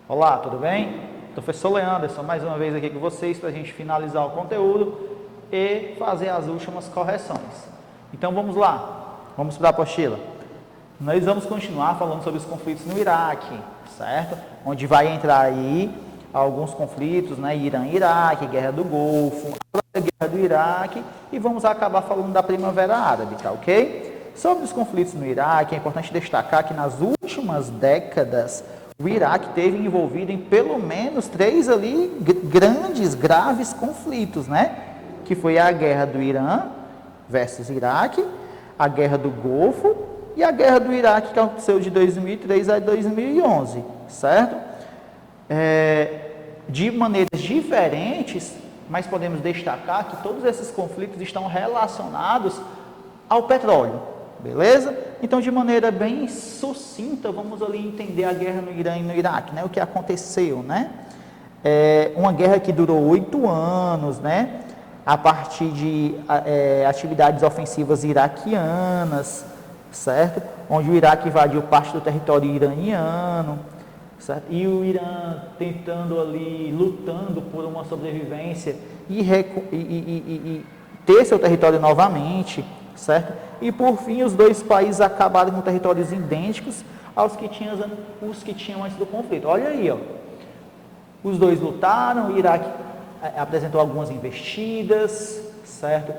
Olá, tudo bem? Professor Leanderson, mais uma vez aqui com vocês para a gente finalizar o conteúdo e fazer as últimas correções. Então vamos lá, vamos para a apostila. Nós vamos continuar falando sobre os conflitos no Iraque, certo? Onde vai entrar aí alguns conflitos, né? Irã e Iraque, Guerra do Golfo, a Guerra do Iraque e vamos acabar falando da Primavera Árabe, tá ok? Sobre os conflitos no Iraque, é importante destacar que nas últimas décadas o Iraque teve envolvido em pelo menos 3 ali grandes, graves conflitos, né? Que foi a Guerra do Irã versus Iraque, a Guerra do Golfo e a Guerra do Iraque, que aconteceu de 2003 a 2011, certo? De maneiras diferentes, mas podemos destacar que todos esses conflitos estão relacionados ao petróleo, beleza? Então, de maneira bem sucinta, vamos ali entender a guerra no Irã e no Iraque, né? O que aconteceu, né? Uma guerra que durou 8 anos, né? A partir de atividades ofensivas iraquianas, certo? Onde o Iraque invadiu parte do território iraniano, certo? E o Irã tentando ali, lutando por uma sobrevivência e ter seu território novamente, certo? E por fim, os dois países acabaram com territórios idênticos aos que tinham antes do conflito. Olha aí, ó. Os dois lutaram, o Iraque apresentou algumas investidas, certo?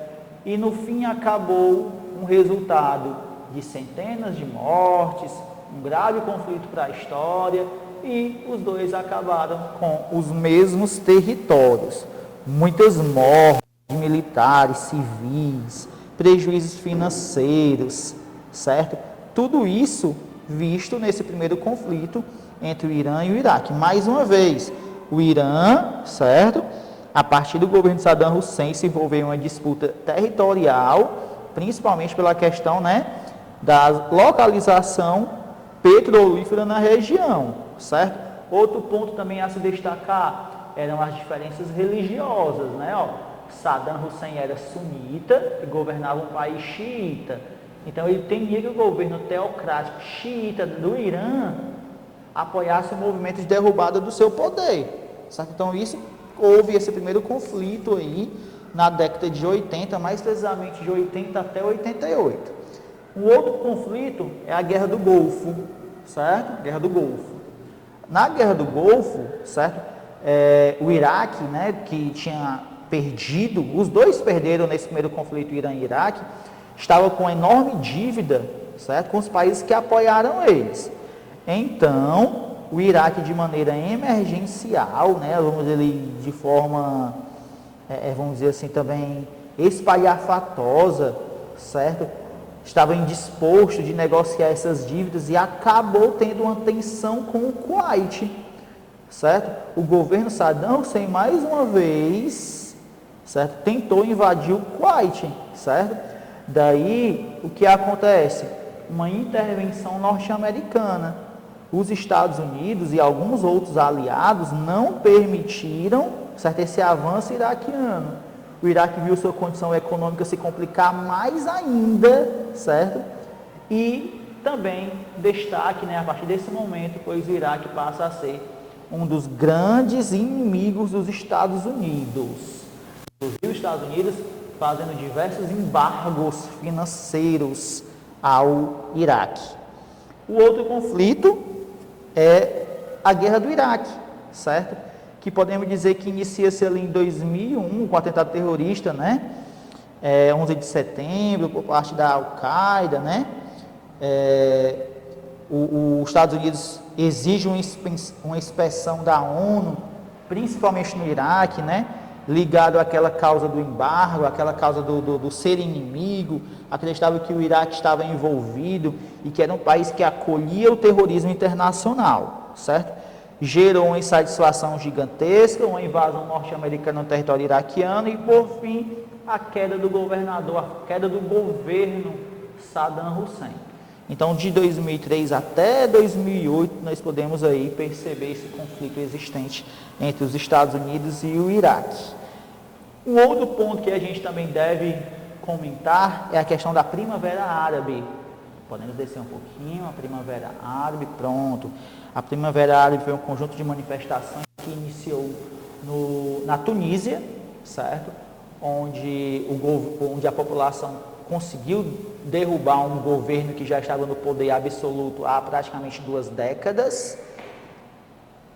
E no fim acabou um resultado de centenas de mortes, um grave conflito para a história, e os dois acabaram com os mesmos territórios. Muitas mortes de militares, civis, prejuízos financeiros, certo? Tudo isso visto nesse primeiro conflito entre o Irã e o Iraque. Mais uma vez, o Irã, certo? A partir do governo de Saddam Hussein se envolveu em uma disputa territorial, principalmente pela questão, né, da localização petrolífera na região, certo? Outro ponto também a se destacar eram as diferenças religiosas, né? Saddam Hussein era sunita e governava um país xiita. Então ele temia que o governo teocrático xiita do Irã apoiasse o movimento de derrubada do seu poder, certo? Então houve esse primeiro conflito aí na década de 80, mais precisamente de 80 até 88. Um outro conflito é a Guerra do Golfo, certo? Guerra do Golfo. Na Guerra do Golfo, certo? O Iraque, né, que tinha perdido, os dois perderam nesse primeiro conflito Irã e Iraque, estava com uma enorme dívida, certo? Com os países que apoiaram eles. Então, o Iraque, de maneira emergencial, né, vamos dizer, de forma, vamos dizer assim, também espalhafatosa, certo? Estava indisposto de negociar essas dívidas e acabou tendo uma tensão com o Kuwait, certo? O governo Saddam Hussein, mais uma vez, certo, tentou invadir o Kuwait, certo? Daí, o que acontece? Uma intervenção norte-americana. Os Estados Unidos e alguns outros aliados não permitiram, certo, esse avanço iraquiano. O Iraque viu sua condição econômica se complicar mais ainda, certo? E também destaque, né, a partir desse momento, pois o Iraque passa a ser um dos grandes inimigos dos Estados Unidos. Inclusive os Estados Unidos fazendo diversos embargos financeiros ao Iraque. O outro conflito é a Guerra do Iraque, certo? Que podemos dizer que inicia-se ali em 2001 com o atentado terrorista, né? 11 de setembro, por parte da Al-Qaeda, né? Os Estados Unidos exigem uma inspeção da ONU, principalmente no Iraque, né? Ligado àquela causa do embargo, àquela causa do ser inimigo, acreditava que o Iraque estava envolvido e que era um país que acolhia o terrorismo internacional, certo? Gerou uma insatisfação gigantesca, uma invasão norte-americana no território iraquiano e, por fim, a queda do governador, a queda do governo Saddam Hussein. Então, de 2003 até 2008, nós podemos aí perceber esse conflito existente entre os Estados Unidos e o Iraque. Um outro ponto que a gente também deve comentar é a questão da Primavera Árabe, Podemos descer um pouquinho, a Primavera Árabe, pronto. A Primavera Árabe foi um conjunto de manifestações que iniciou na Tunísia, certo? Onde a população conseguiu derrubar um governo que já estava no poder absoluto há praticamente 2 décadas.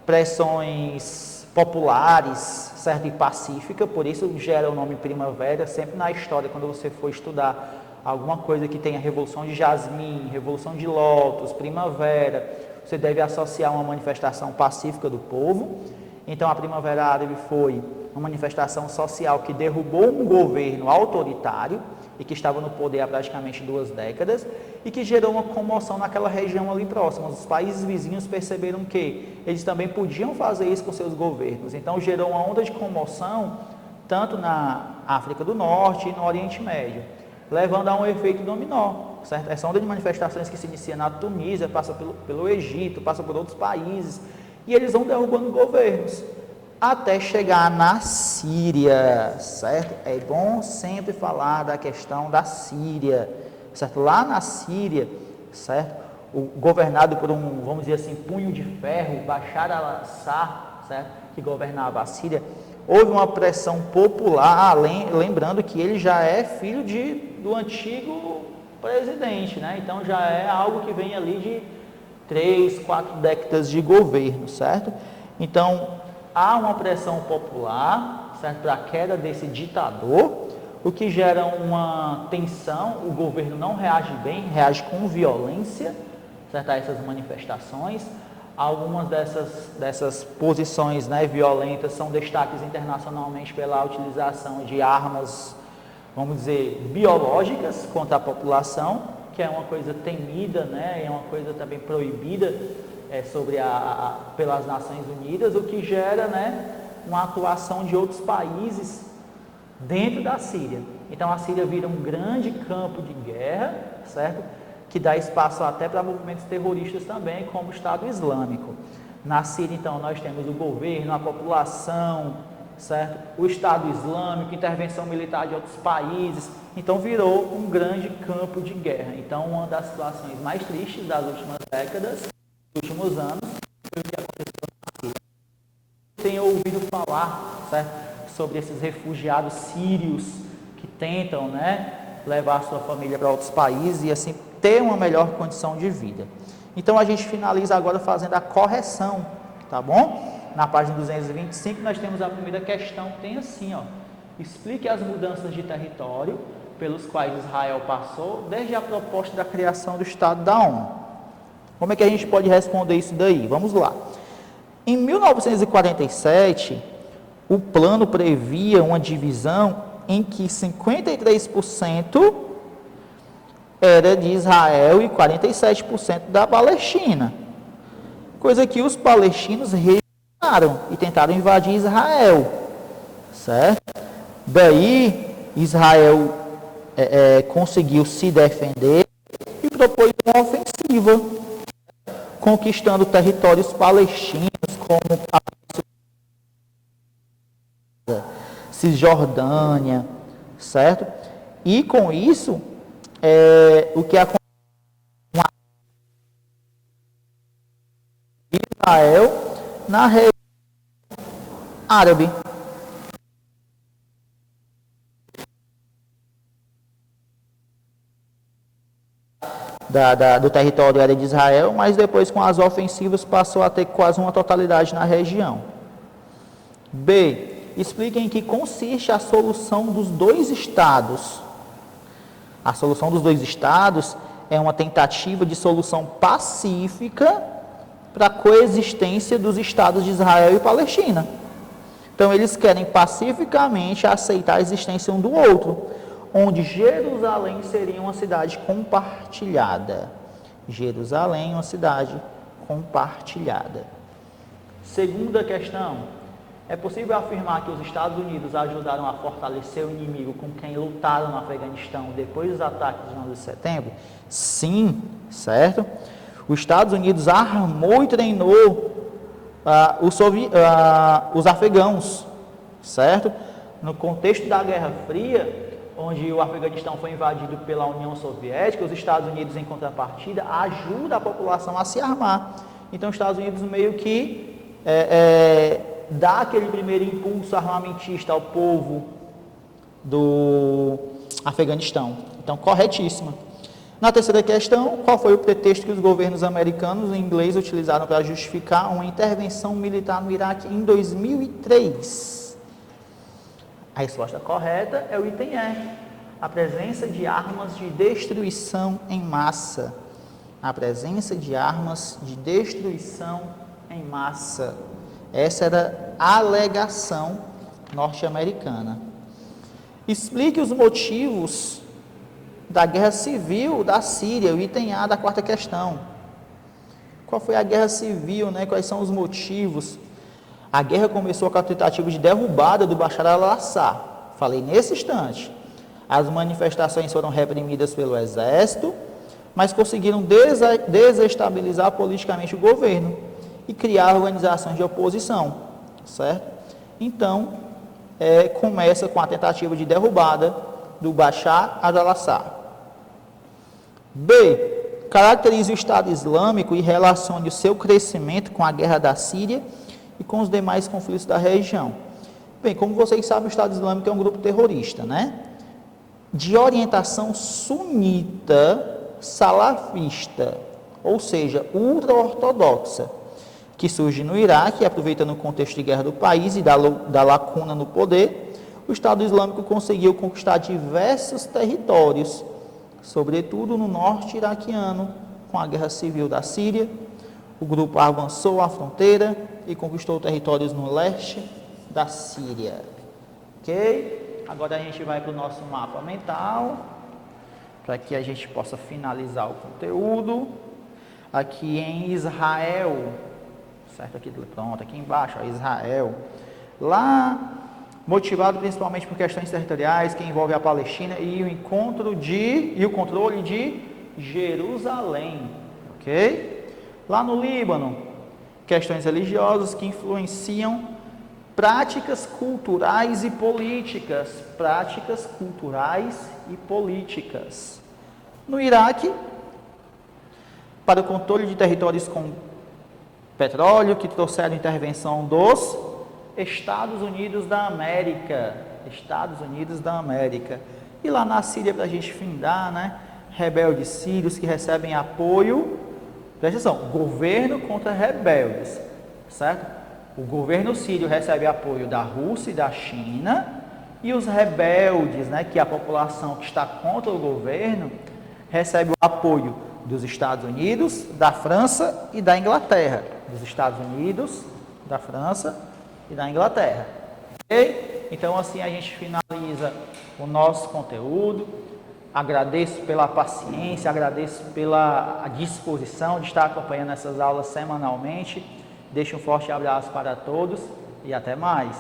Pressões populares, certo? E pacífica, por isso gera o nome Primavera. Sempre na história, quando você for estudar alguma coisa que tenha Revolução de Jasmim, Revolução de Lótus, Primavera, você deve associar uma manifestação pacífica do povo. Então a Primavera Árabe foi uma manifestação social que derrubou um governo autoritário e que estava no poder há praticamente 2 décadas e que gerou uma comoção naquela região ali próxima. Os países vizinhos perceberam que eles também podiam fazer isso com seus governos. Então gerou uma onda de comoção tanto na África do Norte e no Oriente Médio, levando a um efeito dominó, certo? Essa onda de manifestações que se inicia na Tunísia, passa pelo Egito, passa por outros países, e eles vão derrubando governos, até chegar na Síria, certo? É bom sempre falar da questão da Síria, certo? Lá na Síria, certo? Governado por vamos dizer assim, punho de ferro, Bashar al-Assad, certo? Que governava a Síria, houve uma pressão popular, lembrando que ele já é filho do antigo presidente, né? Então já é algo que vem ali de 3, 4 décadas de governo, certo? Então há uma pressão popular, certo? Para a queda desse ditador, o que gera uma tensão, o governo não reage bem, reage com violência, certo? A essas manifestações. Algumas dessas posições, né, violentas são destaques internacionalmente pela utilização de armas, vamos dizer, biológicas contra a população, que é uma coisa temida, né, é uma coisa também proibida pelas Nações Unidas, o que gera, né, uma atuação de outros países dentro da Síria. Então a Síria vira um grande campo de guerra, certo? Que dá espaço até para movimentos terroristas também, como o Estado Islâmico. Na Síria, então, nós temos o governo, a população, certo? O Estado Islâmico, intervenção militar de outros países. Então, virou um grande campo de guerra. Então, uma das situações mais tristes das últimas décadas, dos últimos anos, foi o que aconteceu na Síria. Tenho ouvido falar, certo? Sobre esses refugiados sírios que tentam, né, levar sua família para outros países e assim ter uma melhor condição de vida. Então a gente finaliza agora fazendo a correção, tá bom? Na página 225 nós temos a primeira questão, tem assim, ó: explique as mudanças de território pelos quais Israel passou desde a proposta da criação do Estado da ONU. Como é que a gente pode responder isso daí? Vamos lá. Em 1947, o plano previa uma divisão em que 53% era de Israel e 47% da Palestina, coisa que os palestinos rejeitaram e tentaram invadir Israel, certo? Daí Israel conseguiu se defender e propôs uma ofensiva, conquistando territórios palestinos como a Cisjordânia, certo? E com isso, o que aconteceu em Israel na região árabe. Do território área de Israel, mas depois com as ofensivas passou a ter quase uma totalidade na região. B. Explique em que consiste a solução dos 2 estados. A solução dos 2 estados é uma tentativa de solução pacífica para a coexistência dos estados de Israel e Palestina. Então eles querem pacificamente aceitar a existência um do outro, onde Jerusalém seria uma cidade compartilhada. Jerusalém, uma cidade compartilhada. Segunda questão: é possível afirmar que os Estados Unidos ajudaram a fortalecer o inimigo com quem lutaram no Afeganistão depois dos ataques de 11 de setembro? Sim, certo? Os Estados Unidos armou e treinou os afegãos, certo? No contexto da Guerra Fria, onde o Afeganistão foi invadido pela União Soviética, os Estados Unidos, em contrapartida, ajudam a população a se armar. Então, os Estados Unidos meio que dá aquele primeiro impulso armamentista ao povo do Afeganistão. Então, corretíssima. Na terceira questão, qual foi o pretexto que os governos americanos e inglês utilizaram para justificar uma intervenção militar no Iraque em 2003? A resposta correta é o item E. A presença de armas de destruição em massa. A presença de armas de destruição em massa. Essa era a alegação norte-americana. Explique os motivos da guerra civil da Síria, o item A da quarta questão. Qual foi a guerra civil, né? Quais são os motivos? A guerra começou com a tentativa de derrubada do Bashar al-Assad. Falei nesse instante. As manifestações foram reprimidas pelo exército, mas conseguiram desestabilizar politicamente o governo e criar organizações de oposição, certo? Então, começa com a tentativa de derrubada do Bashar al-Assad. B. Caracterize o Estado Islâmico e relacione o seu crescimento com a guerra da Síria e com os demais conflitos da região. Bem, como vocês sabem, o Estado Islâmico é um grupo terrorista, né? De orientação sunita salafista, ou seja, ultra-ortodoxa, que surge no Iraque, aproveitando o contexto de guerra do país e da lacuna no poder. O Estado Islâmico conseguiu conquistar diversos territórios, sobretudo no norte iraquiano, com a guerra civil da Síria. O grupo avançou à fronteira e conquistou territórios no leste da Síria. Ok? Agora a gente vai para o nosso mapa mental, para que a gente possa finalizar o conteúdo. Aqui em Israel, certo? Pronto, aqui embaixo, ó, Israel. Lá, motivado principalmente por questões territoriais que envolvem a Palestina e o controle de Jerusalém, ok? Lá no Líbano, questões religiosas que influenciam práticas culturais e políticas, No Iraque, para o controle de territórios com petróleo, que trouxeram intervenção dos Estados Unidos da América. E lá na Síria, para a gente findar, né? Rebeldes sírios que recebem apoio, presta atenção, governo contra rebeldes, certo? O governo sírio recebe apoio da Rússia e da China, e os rebeldes, né, que é a população que está contra o governo, recebe o apoio dos Estados Unidos, da França e da Inglaterra. Dos Estados Unidos, da França e da Inglaterra. Ok? Então, assim a gente finaliza o nosso conteúdo. Agradeço pela paciência, agradeço pela disposição de estar acompanhando essas aulas semanalmente. Deixo um forte abraço para todos e até mais.